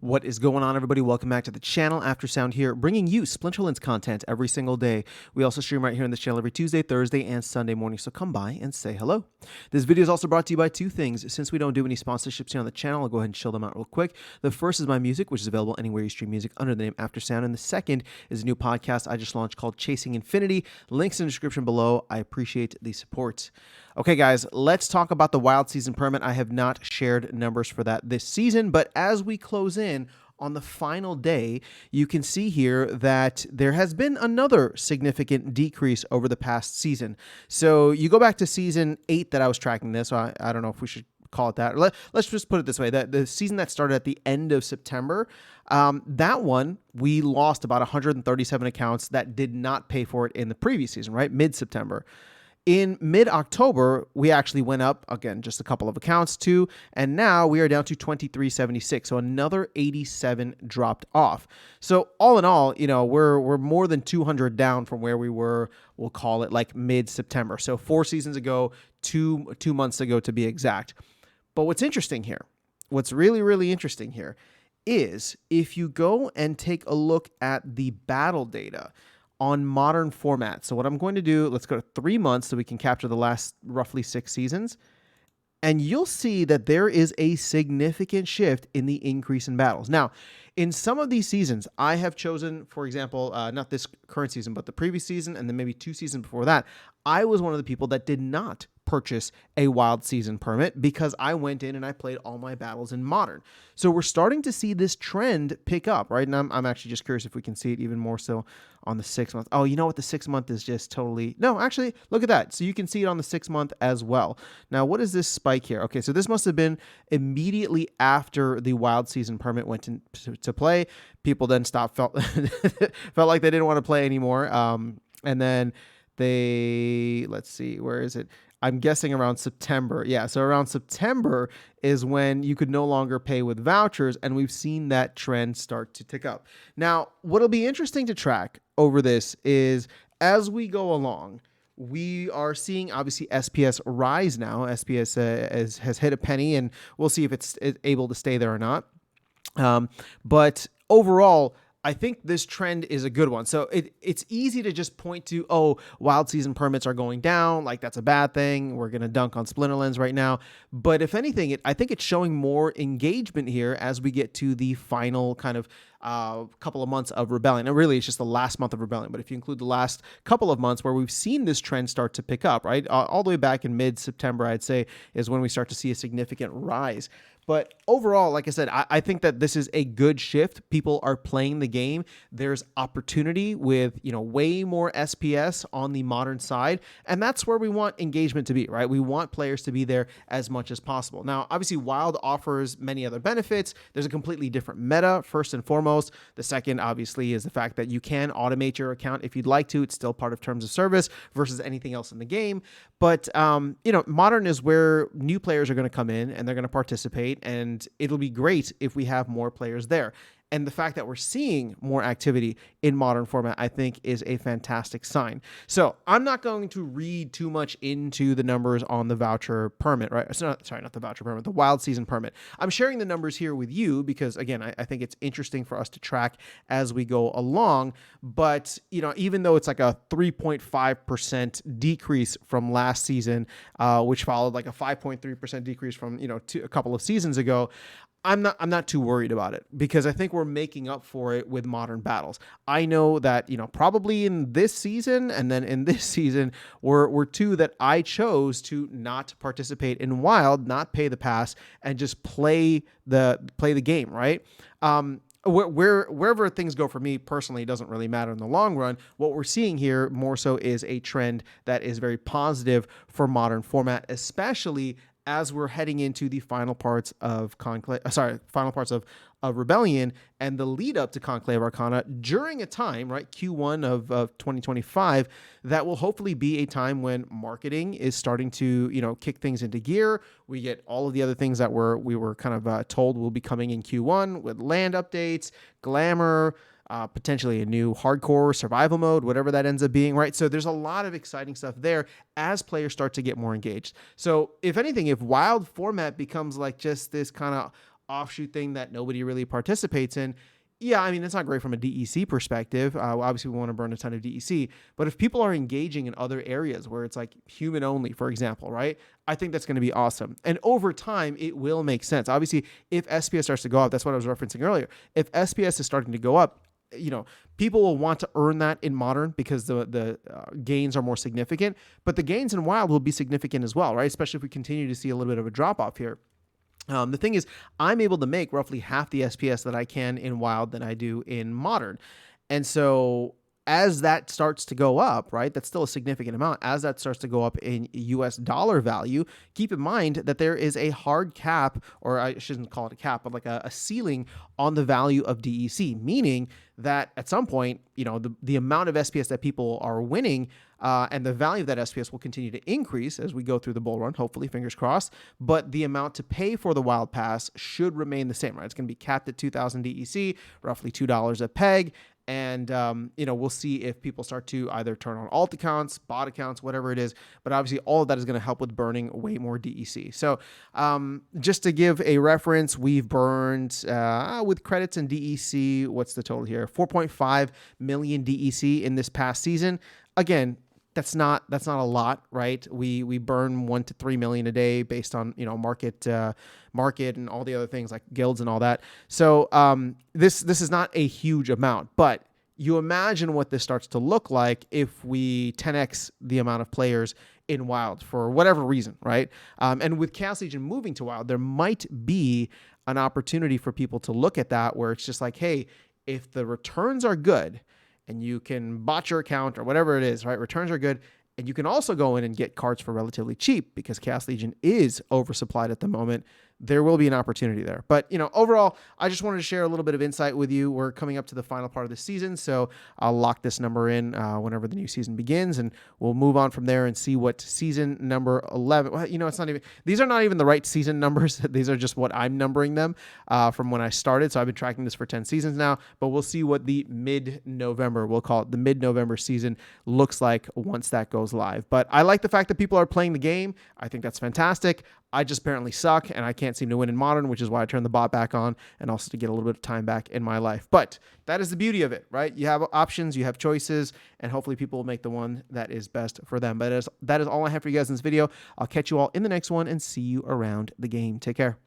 What is going on, everybody? Welcome back to the channel. After Sound here, bringing you Splinterlands content every single day. We also stream right here on this channel every Tuesday, Thursday, and Sunday morning, so come by and say hello. This video is also brought to you by two things. Since we don't do any sponsorships here on the channel, I'll go ahead and chill them out real quick. The first is my music, which is available anywhere you stream music under the name After Sound, and the second is a new podcast I just launched called Chasing Infinity. Links in the description below. I appreciate the support. Okay, guys, let's talk about the Wild Season Permit. I have not shared numbers for that this season, but as we close in on the final day, you can see here that there has been another significant decrease over the past season. So you go back to season 8 that I was tracking this. So I don't know if we should call it that. Let's just put it this way. That the season that started at the end of September, that one, we lost about 137 accounts that did not pay for it in the previous season, right? Mid-September. In mid-October, we actually went up, again, just a couple of accounts too, and now we are down to 2376. So another 87 dropped off. So all in all, you know, we're more than 200 down from where we were, we'll call it like mid-September. So 4 seasons ago, two months ago to be exact. But what's interesting here, what's really, really interesting here is if you go and take a look at the battle data on modern format. So what I'm going to do, let's go to 3 months so we can capture the last roughly 6 seasons. And you'll see that there is a significant shift in the increase in battles. Now, in some of these seasons, I have chosen, for example, not this current season, but the previous season and then maybe 2 seasons before that, I was one of the people that did not purchase a Wild Season permit because I went in and I played all my battles in Modern. So we're starting to see this trend pick up, right? And I'm actually just curious if we can see it even more so on the 6 month. Oh, you know what? The 6 month is just totally... No, actually, look at that. So you can see it on the 6 month as well. Now, what is this spike here? Okay, so this must have been immediately after the Wild Season permit went to play. People then felt like they didn't want to play anymore. And then let's see, where is it? I'm guessing around September. Yeah, so around September is when you could no longer pay with vouchers, and we've seen that trend start to tick up. Now, what'll be interesting to track over this is as we go along, we are seeing obviously SPS rise now. SPS has hit a penny, and we'll see if it's able to stay there or not. But overall, I think this trend is a good one. So it's easy to just point to, oh, Wild Season permits are going down. Like, that's a bad thing. We're going to dunk on Splinterlands right now. But if anything, I think it's showing more engagement here as we get to the final kind of couple of months of Rebellion. And really, it's just the last month of Rebellion. But if you include the last couple of months where we've seen this trend start to pick up, right? All the way back in mid-September, I'd say, is when we start to see a significant rise. But overall, like I said, I think that this is a good shift. People are playing the game. There's opportunity with, you know, way more SPS on the Modern side. And that's where we want engagement to be, right? We want players to be there as much as possible. Now, obviously, Wild offers many other benefits. There's a completely different meta, first and foremost. The second, obviously, is the fact that you can automate your account if you'd like to. It's still part of terms of service versus anything else in the game. But, you know, Modern is where new players are going to come in and they're going to participate. And it'll be great if we have more players there. And the fact that we're seeing more activity in Modern format, I think, is a fantastic sign. So I'm not going to read too much into the numbers on the voucher permit, right? Sorry, not the voucher permit, the Wild Season permit. I'm sharing the numbers here with you because, again, I think it's interesting for us to track as we go along. But, you know, even though it's like a 3.5% decrease from last season, which followed like a 5.3% decrease from, you know, a couple of seasons ago, I'm not too worried about it because I think we're making up for it with Modern battles. I know that, you know, probably in this season and then in this season were 2 that I chose to not participate in Wild, not pay the pass, and just play the game, right? Wherever things go for me personally doesn't really matter in the long run. What we're seeing here more so is a trend that is very positive for Modern format, especially as we're heading into the final parts of Rebellion and the lead up to Conclave Arcana during a time, right, Q1 of 2025, that will hopefully be a time when marketing is starting to, you know, kick things into gear. We get all of the other things that we were kind of told will be coming in Q1 with land updates, glamour, potentially a new hardcore survival mode, whatever that ends up being, right? So there's a lot of exciting stuff there as players start to get more engaged. So if anything, if Wild format becomes like just this kind of offshoot thing that nobody really participates in, yeah, I mean, that's not great from a DEC perspective. Obviously, we want to burn a ton of DEC. But if people are engaging in other areas where it's like human only, for example, right? I think that's going to be awesome. And over time, it will make sense. Obviously, if SPS starts to go up, that's what I was referencing earlier. If SPS is starting to go up, people will want to earn that in Modern because the gains are more significant. But the gains in Wild will be significant as well, right? Especially if we continue to see a little bit of a drop off here. The thing is, I'm able to make roughly half the SPS that I can in Wild than I do in Modern. And so as that starts to go up, right, that's still a significant amount. As that starts to go up in US dollar value, keep in mind that there is a hard cap, or I shouldn't call it a cap, but like a ceiling on the value of DEC, meaning that at some point, the amount of SPS that people are winning and the value of that SPS will continue to increase as we go through the bull run, hopefully, fingers crossed. But the amount to pay for the Wild Pass should remain the same, right? It's going to be capped at 2,000 DEC, roughly $2 a peg. And, we'll see if people start to either turn on alt accounts, bot accounts, whatever it is. But obviously, all of that is going to help with burning way more DEC. So just to give a reference, we've burned, with credits and DEC, what's the total here? 4.5 million DEC in this past season. Again, that's not a lot, right? We burn 1 to 3 million a day based on market and all the other things like guilds and all that. So this is not a huge amount, but you imagine what this starts to look like if we 10x the amount of players in Wild for whatever reason, right? And with Chaos Legion moving to Wild, there might be an opportunity for people to look at that where it's just like, hey, if the returns are good, and you can bot your account or whatever it is, right? Returns are good. And you can also go in and get cards for relatively cheap because Chaos Legion is oversupplied at the moment. There will be an opportunity there. But, overall, I just wanted to share a little bit of insight with you. We're coming up to the final part of the season, so I'll lock this number in whenever the new season begins, and we'll move on from there and see what season number 11. Well, it's not even, these are not even the right season numbers. These are just what I'm numbering them from when I started. So I've been tracking this for 10 seasons now, but we'll see what the mid-November, we'll call it the mid-November season, looks like once that goes live. But I like the fact that people are playing the game. I think that's fantastic. I just apparently suck and I can't seem to win in Modern, which is why I turned the bot back on and also to get a little bit of time back in my life. But that is the beauty of it, right? You have options, you have choices, and hopefully people will make the one that is best for them. But that is all I have for you guys in this video. I'll catch you all in the next one and see you around the game. Take care.